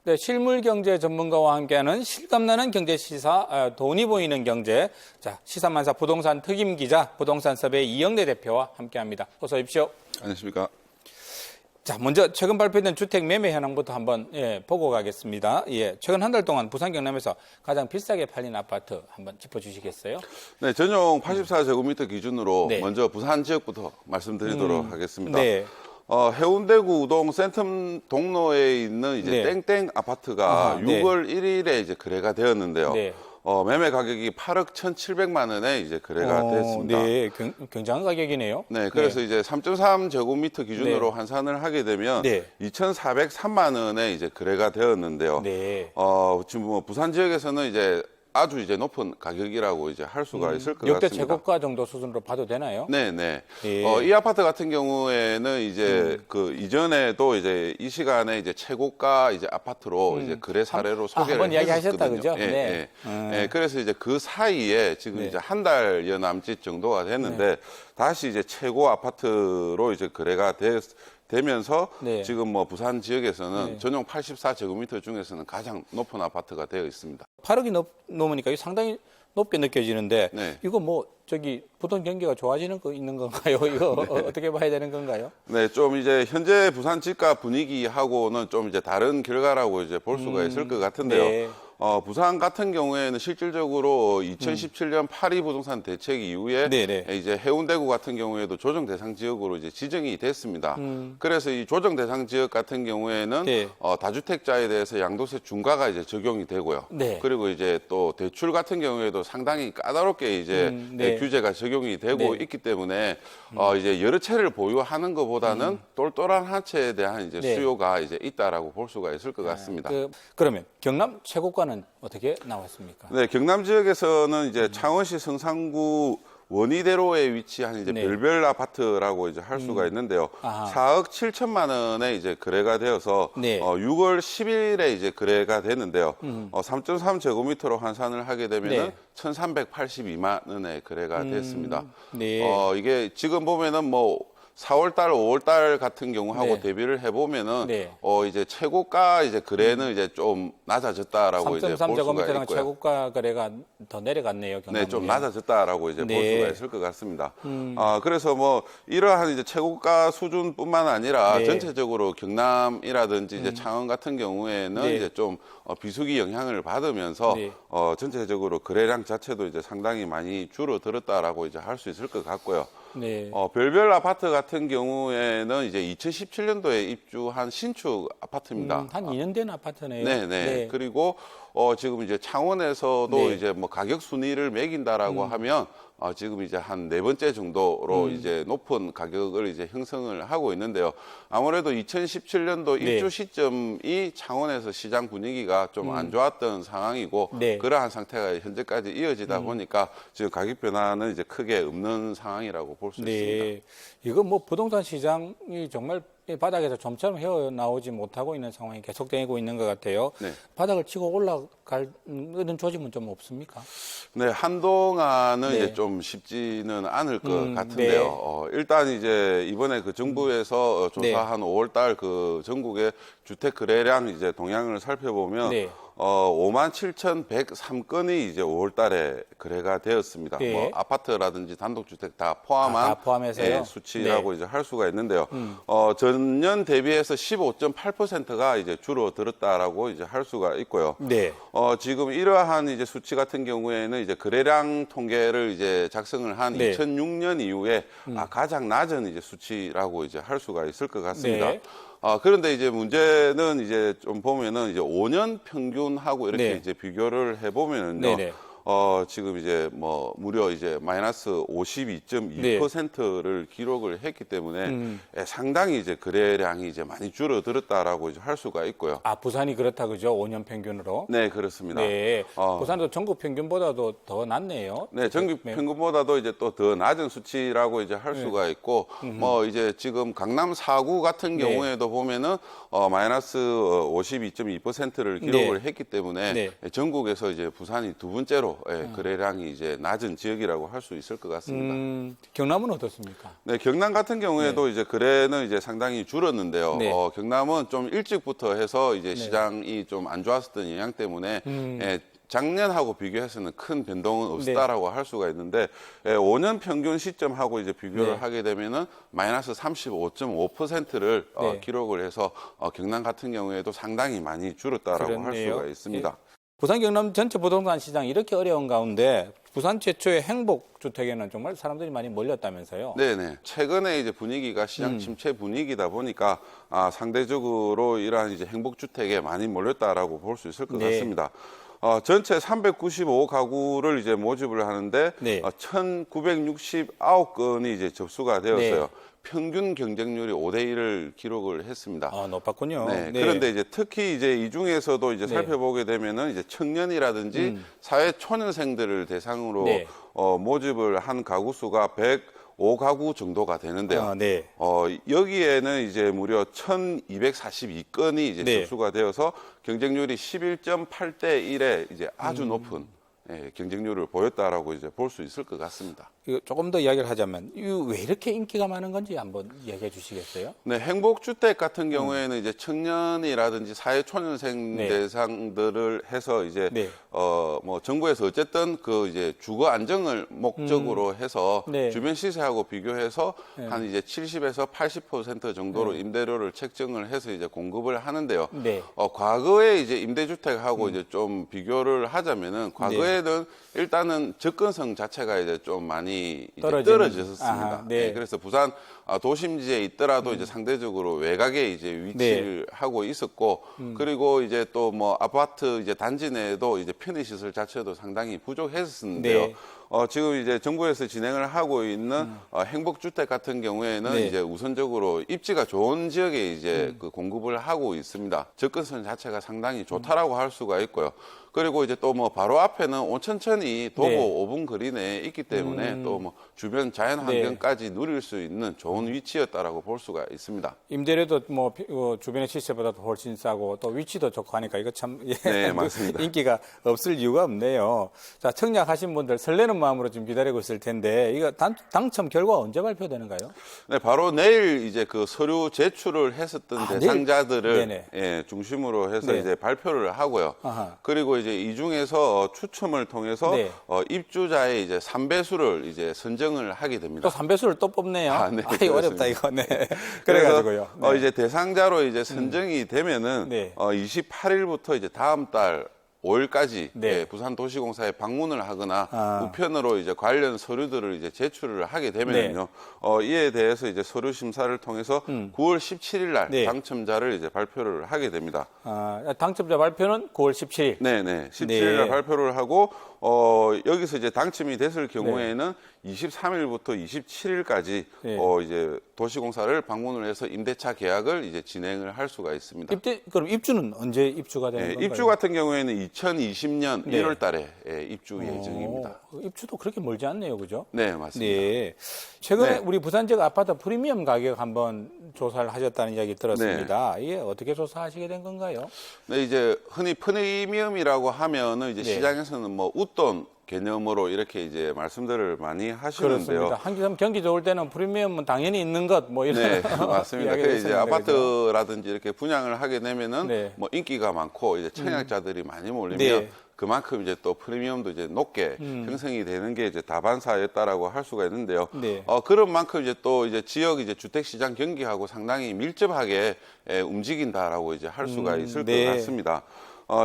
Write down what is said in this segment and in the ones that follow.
네, 실물경제 전문가와 함께하는 실감나는 경제시사, 돈이 보이는 경제. 자, 시사만사 부동산 특임기자, 부동산섭의 이영래 대표와 함께합니다. 어서 오십시오. 안녕하십니까. 자, 먼저 최근 발표된 주택 매매 현황부터 한번 보고 가겠습니다. 최근 한 달 동안 부산 경남에서 가장 비싸게 팔린 아파트 한번 짚어주시겠어요? 네, 전용 84제곱미터 기준으로 네. 먼저 부산 지역부터 말씀드리도록 하겠습니다. 네. 해운대구 우동 센텀 동로에 있는 이제 네. 땡땡 아파트가 아하, 6월 1일에 이제 거래가 되었는데요. 네. 매매 가격이 8억 1,700만 원에 이제 거래가 됐습니다. 네, 굉장한 가격이네요. 네, 그래서 이제 3.3제곱미터 기준으로 네. 환산을 하게 되면 네. 2,403만 원에 이제 거래가 되었는데요. 네. 지금 뭐 부산 지역에서는 이제 아주 이제 높은 가격이라고 이제 할 수가 있을 것 역대 같습니다. 최고가 정도 수준으로 봐도 되나요? 네네. 예. 이 아파트 같은 경우에는 이제 그 이전에도 이제 이 시간에 이제 최고가 이제 아파트로 이제 거래 사례로 소개를 한번 이야기하셨다, 했었거든요. 그죠? 예, 네. 예. 그래서 이제 그 사이에 지금 네. 이제 한 달여 남짓 정도가 됐는데 다시 이제 최고 아파트로 이제 거래가 되면서 네. 지금 뭐 부산 지역에서는 네. 전용 84제곱미터 중에서는 가장 높은 아파트가 되어 있습니다. 8억이 넘으니까 상당히 높게 느껴지는데 네. 이거 뭐 부동 경기가 좋아지는 거 있는 건가요? 이거 어떻게 봐야 되는 건가요? 네, 좀 이제 현재 부산 집값 분위기하고는 좀 이제 다른 결과라고 이제 볼 수가 있을 것 같은데요. 네. 부산 같은 경우에는 실질적으로 2017년 파리 부동산 대책 이후에 네네. 이제 해운대구 같은 경우에도 조정 대상 지역으로 이제 지정이 됐습니다. 그래서 이 조정 대상 지역 같은 경우에는 네. 다주택자에 대해서 양도세 중과가 이제 적용이 되고요. 네. 그리고 이제 또 대출 같은 경우에도 상당히 까다롭게 이제 네. 규제가 적용이 되고 네. 있기 때문에 이제 여러 채를 보유하는 것보다는 똘똘한 한 채에 대한 이제 네. 수요가 이제 있다라고 볼 수가 있을 것 같습니다. 그러면 경남 최고가는 어떻게 나왔습니까? 네, 경남 지역에서는 이제 창원시 성산구 원희대로에 위치한 이제 네. 별별 아파트라고 이제 할 수가 있는데요. 아하. 4억 7천만 원에 이제 거래가 되어서 네. 6월 10일에 이제 거래가 됐는데요. 3.3제곱미터로 환산을 하게 되면은 네. 1,382만 원에 거래가 됐습니다. 네. 이게 지금 보면은 뭐 4월달, 5월달 같은 경우하고 네. 대비를 해보면은 네. 이제 최고가 이제 거래는 이제 좀 낮아졌다라고 이제 볼 수가 3.3제곱미터랑 있고요. 최고가 거래가 더 내려갔네요. 경남은. 네, 좀 낮아졌다라고 이제 볼 네. 수가 있을 것 같습니다. 그래서 뭐 이러한 이제 최고가 수준뿐만 아니라 네. 전체적으로 경남이라든지 이제 창원 같은 경우에는 네. 이제 좀 비수기 영향을 받으면서 네. 전체적으로 거래량 자체도 이제 상당히 많이 줄어들었다라고 이제 할 수 있을 것 같고요. 네. 별별 아파트 같은 경우에는 이제 2017년도에 입주한 신축 아파트입니다. 한 2년 된 아파트네요. 네네. 네. 그리고 지금 이제 창원에서도 네. 이제 뭐 가격 순위를 매긴다라고 하면 지금 이제 한 네 번째 정도로 이제 높은 가격을 이제 형성을 하고 있는데요. 아무래도 2017년도 네. 입주 시점이 창원에서 시장 분위기가 좀 안 좋았던 상황이고 네. 그러한 상태가 현재까지 이어지다 보니까 지금 가격 변화는 이제 크게 없는 상황이라고 볼 수 있습니다. 네. 이거 뭐 부동산 시장이 정말 바닥에서 좀처럼 헤어나오지 못하고 있는 상황이 계속되고 있는 것 같아요. 네. 바닥을 치고 올라가는 조짐은 좀 없습니까? 네, 한동안은 네. 이제 좀 쉽지는 않을 것 같은데요. 네. 일단 이제 이번에 그 정부에서 조사한 5월달 그 전국의 주택 거래량 이제 동향을 살펴보면 네. 57,103건이 이제 5월달에 거래가 되었습니다. 네. 뭐 아파트라든지 단독주택 다 포함한 다 포함해서요? 수치라고 네. 이제 할 수가 있는데요. 전년 대비해서 15.8%가 이제 줄어들었다라고 이제 할 수가 있고요. 네. 지금 이러한 이제 수치 같은 경우에는 이제 거래량 통계를 이제 작성을 한 네. 2006년 이후에 가장 낮은 이제 수치라고 이제 할 수가 있을 것 같습니다. 네. 그런데 이제 문제는 이제 좀 보면은 이제 5년 평균하고 이렇게 네. 이제 비교를 해보면은요. 네네. 지금 이제 뭐 무려 이제 마이너스 52.2%를 기록을 했기 때문에 상당히 이제 거래량이 이제 많이 줄어들었다라고 이제 할 수가 있고요. 아, 부산이 그렇다 그죠? 5년 평균으로. 네, 그렇습니다. 네. 부산도 전국 평균보다도 더 낮네요. 네, 전국 평균보다도 이제 또 더 낮은 수치라고 이제 할 수가 있고, 뭐 이제 지금 강남 4구 같은 네. 경우에도 보면은 마이너스 52.2%를 기록을 네. 했기 때문에 네. 전국에서 이제 부산이 두 번째로 상대로 거래량이 이제 낮은 지역이라고 할 수 있을 것 같습니다. 경남은 어떻습니까? 네, 경남 같은 경우에도 이제 거래는 이제 상당히 줄었는데요. 네. 경남은 좀 일찍부터 해서 이제 시장이 좀 안 좋았었던 영향 때문에 작년하고 비교해서는 큰 변동은 없었다라고 할 수가 있는데 5년 평균 시점하고 이제 비교를 하게 되면은 마이너스 35.5%를 기록을 해서 경남 같은 경우에도 상당히 많이 줄었다라고 할 수가 있습니다. 부산 경남 전체 부동산 시장 이렇게 어려운 가운데 부산 최초의 행복주택에는 정말 사람들이 많이 몰렸다면서요? 네네. 최근에 이제 분위기가 시장 침체 분위기다 보니까 상대적으로 이러한 이제 행복주택에 많이 몰렸다라고 볼 수 있을 것 같습니다. 전체 395가구를 이제 모집을 하는데 1,969건이 이제 접수가 되었어요. 평균 경쟁률이 5대1을 기록을 했습니다. 높았군요. 네. 그런데 이제 특히 이제 이 중에서도 이제 살펴보게 되면은 이제 청년이라든지 사회 초년생들을 대상으로 모집을 한 가구 수가 105가구 정도가 되는데요. 여기에는 이제 무려 1,242건이 이제 접수가 되어서 경쟁률이 11.8대 1에 이제 아주 높은 경쟁률을 보였다라고 이제 볼 수 있을 것 같습니다. 이거 조금 더 이야기를 하자면 왜 이렇게 인기가 많은 건지 한번 이야기해 주시겠어요? 네, 행복주택 같은 경우에는 이제 청년이라든지 사회초년생 대상들을 해서 이제 뭐 정부에서 어쨌든 그 이제 주거 안정을 목적으로 해서 주변 시세하고 비교해서 한 이제 70에서 80% 정도로 임대료를 책정을 해서 이제 공급을 하는데요. 과거에 이제 임대주택하고 이제 좀 비교를 하자면은 과거에는 일단은 접근성 자체가 이제 좀 많이 이제 떨어졌습니다. 그래서 부산 도심지에 있더라도 이제 상대적으로 외곽에 이제 위치를 하고 있었고, 그리고 이제 또 뭐 아파트 이제 단지 내에도 이제 편의시설 자체도 상당히 부족했었는데요. 지금 이제 정부에서 진행을 하고 있는 행복주택 같은 경우에는 이제 우선적으로 입지가 좋은 지역에 이제 그 공급을 하고 있습니다. 접근성 자체가 상당히 좋다라고 할 수가 있고요. 그리고 이제 또 뭐 바로 앞에는 온천천이 도보 5분 거리 내에 있기 때문에 또 뭐 주변 자연 환경까지 누릴 수 있는 좋은 위치였다라고 볼 수가 있습니다. 임대료도 뭐 주변의 시세보다도 훨씬 싸고 또 위치도 좋고 하니까 이거 참 맞습니다. 인기가 없을 이유가 없네요. 자, 청약하신 분들 설레는 마음으로 지금 기다리고 있을 텐데 이거 당첨 결과 언제 발표되는가요? 네, 바로 내일 이제 그 서류 제출을 했었던 대상자들을 중심으로 해서 이제 발표를 하고요. 그리고 이제 이 중에서 추첨을 통해서 입주자의 이제 3배수를 이제 선정을 하게 됩니다. 또 3배수를 또 뽑네요. 어렵다 이거. 그래가지고요. 이제 대상자로 이제 선정이 되면은 28일부터 이제 다음 달 5일까지 부산도시공사에 방문을 하거나 우편으로 이제 관련 서류들을 이제 제출을 하게 되면요. 이에 대해서 이제 서류 심사를 통해서 9월 17일 날 당첨자를 이제 발표를 하게 됩니다. 당첨자 발표는 9월 17일. 네네. 17일 날 발표를 하고 여기서 이제 당첨이 됐을 경우에는 23일부터 27일까지 이제 도시공사를 방문을 해서 임대차 계약을 이제 진행을 할 수가 있습니다. 그럼 입주는 언제 입주가 되는 건가요? 입주 같은 경우에는 2020년 1월 달에 입주 예정입니다. 입주도 그렇게 멀지 않네요. 그죠? 네, 맞습니다. 최근에 우리 부산 지역 아파트 프리미엄 가격 한번 조사를 하셨다는 이야기 들었습니다. 이게 어떻게 조사하시게 된 건가요? 네, 이제 흔히 프리미엄이라고 하면은 이제 시장에서는 뭐 웃돈 개념으로 이렇게 이제 말씀들을 많이 하시는데요. 그렇습니다. 한기섬 경기 좋을 때는 프리미엄은 당연히 있는 것 뭐 이런 맞습니다. 그래서 이제 아파트라든지 이렇게 분양을 하게 되면은 뭐 인기가 많고 이제 청약자들이 많이 몰리면 그만큼 이제 또 프리미엄도 이제 높게 형성이 되는 게 이제 다반사였다라고 할 수가 있는데요. 그런 만큼 이제 또 이제 지역 이제 주택 시장 경기하고 상당히 밀접하게 움직인다라고 이제 할 수가 있을 것 같습니다.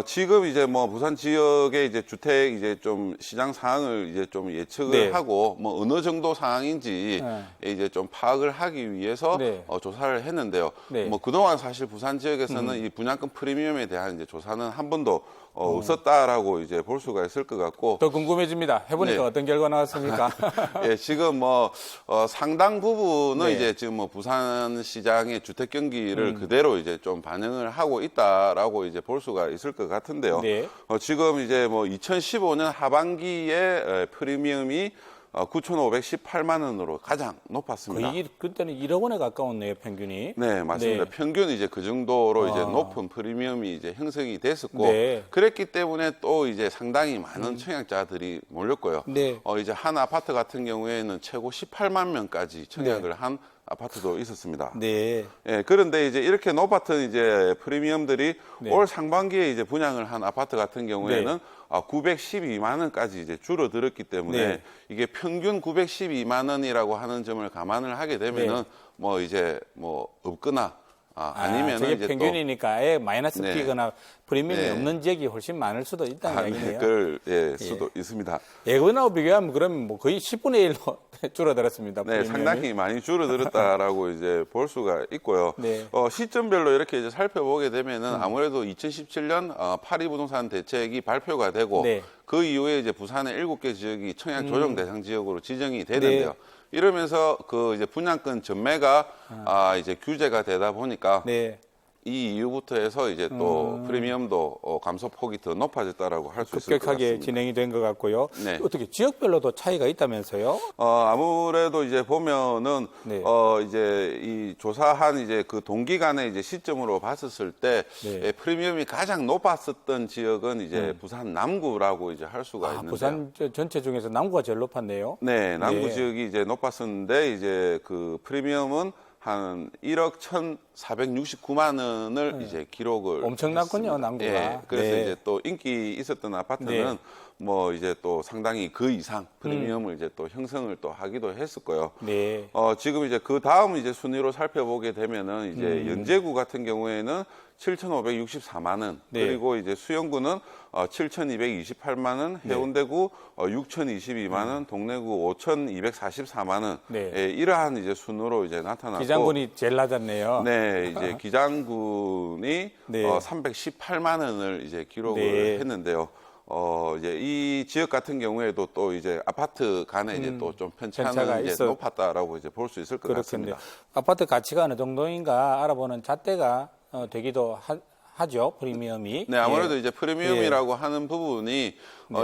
지금 이제 뭐 부산 지역의 이제 주택 이제 좀 시장 상황을 이제 좀 예측을 하고 뭐 어느 정도 상황인지 이제 좀 파악을 하기 위해서 조사를 했는데요. 뭐 그동안 사실 부산 지역에서는 이 분양권 프리미엄에 대한 이제 조사는 한 번도 없었다라고 이제 볼 수가 있을 것 같고. 더 궁금해집니다. 해보니까 어떤 결과 나왔습니까? 지금 뭐 상당 부분은 이제 지금 뭐 부산 시장의 주택 경기를 그대로 이제 좀 반영을 하고 있다라고 이제 볼 수가 있을 것 같은데요. 지금 이제 뭐 2015년 하반기에 프리미엄이 9,518만 원으로 가장 높았습니다. 거의 그때는 1억 원에 가까웠네요, 평균이. 네, 맞습니다. 네. 평균 이제 그 정도로 이제 높은 프리미엄이 이제 형성이 됐었고, 네. 그랬기 때문에 또 이제 상당히 많은 청약자들이 몰렸고요. 네. 이제 한 아파트 같은 경우에는 최고 18만 명까지 청약을 한 아파트도 있었습니다. 네. 예, 그런데 이제 이렇게 높았던 이제 프리미엄들이 올 상반기에 이제 분양을 한 아파트 같은 경우에는 912만 원까지 이제 줄어들었기 때문에 이게 평균 912만 원이라고 하는 점을 감안을 하게 되면은 뭐 이제 뭐 없거나 아니면은 저게 이제 평균이니까 아예 마이너스 네. 끼거나 프리미엄이 네. 없는 지역이 훨씬 많을 수도 있다는 이야기네요. 그럴 수도 있습니다. 예전하고 비교하면 그러면 뭐 거의 10분의 1로 줄어들었습니다. 네, 프리미엄이. 상당히 많이 줄어들었다라고 이제 볼 수가 있고요. 네. 시점별로 이렇게 이제 살펴보게 되면은 아무래도 2017년 파리 부동산 대책이 발표가 되고 네. 그 이후에 이제 부산의 7개 지역이 청약 조정 대상 지역으로 지정이 되는데요. 이러면서 그 이제 분양권 전매가 이제 규제가 되다 보니까 네. 이 이후부터 해서 이제 또 프리미엄도 감소폭이 더 높아졌다라고 할 수 있을 것 급격하게 같습니다. 진행이 된 것 같고요. 네. 어떻게 지역별로도 차이가 있다면서요? 아무래도 이제 보면은 네. 이제 이 조사한 이제 그 동기간의 이제 시점으로 봤었을 때 프리미엄이 가장 높았었던 지역은 이제 부산 남구라고 이제 할 수가 있는데 부산 전체 중에서 남구가 제일 높았네요. 네, 남구 네. 지역이 이제 높았었는데 이제 그 프리미엄은 한 1억 1,469만 원을 이제 기록을 엄청났군요, 했습니다. 남구가. 예, 그래서 네. 이제 또 인기 있었던 아파트는 뭐 이제 또 상당히 그 이상 프리미엄을 이제 또 형성을 또 하기도 했었고요. 네. 지금 이제 그 다음 이제 순위로 살펴보게 되면은 이제 연제구 같은 경우에는 7,564만 원, 그리고 이제 수영구는 7,228만 원, 해운대구 6,022만 원, 동래구 5,244만 원. 이러한 이제 순으로 이제 나타났고 기장군이 제일 낮았네요. 네, 이제 기장군이 318만 원을 이제 기록을 했는데요. 이제 이 지역 같은 경우에도 또 이제 아파트 간에 이제 또 좀 편차는 이제 높았다라고 이제 볼 수 있을 것 같습니다. 아파트 가치가 어느 정도인가 알아보는 잣대가 되기도 하죠, 프리미엄이. 네, 아무래도 이제 프리미엄이라고 하는 부분이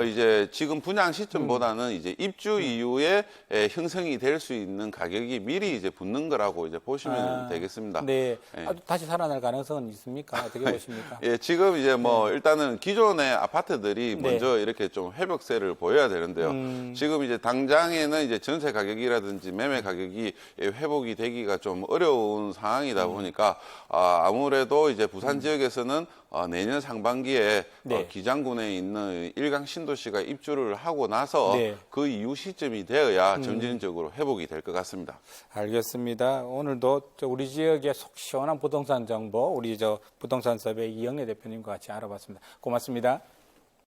이제 지금 분양 시점보다는 이제 입주 이후에 형성이 될 수 있는 가격이 미리 이제 붙는 거라고 이제 보시면 되겠습니다. 네. 다시 살아날 가능성은 있습니까? 어떻게 보십니까? 예, 지금 이제 뭐 일단은 기존의 아파트들이 먼저 이렇게 좀 회복세를 보여야 되는데요. 지금 이제 당장에는 이제 전세 가격이라든지 매매 가격이 회복이 되기가 좀 어려운 상황이다 보니까 아무래도 이제 부산 지역에서는 내년 상반기에 기장군에 있는 일강 신도시가 입주를 하고 나서 그 이후 시점이 되어야 점진적으로 회복이 될 것 같습니다. 알겠습니다. 오늘도 우리 지역의 속 시원한 부동산 정보 우리 부동산 섭의 이영래 대표님과 같이 알아봤습니다. 고맙습니다.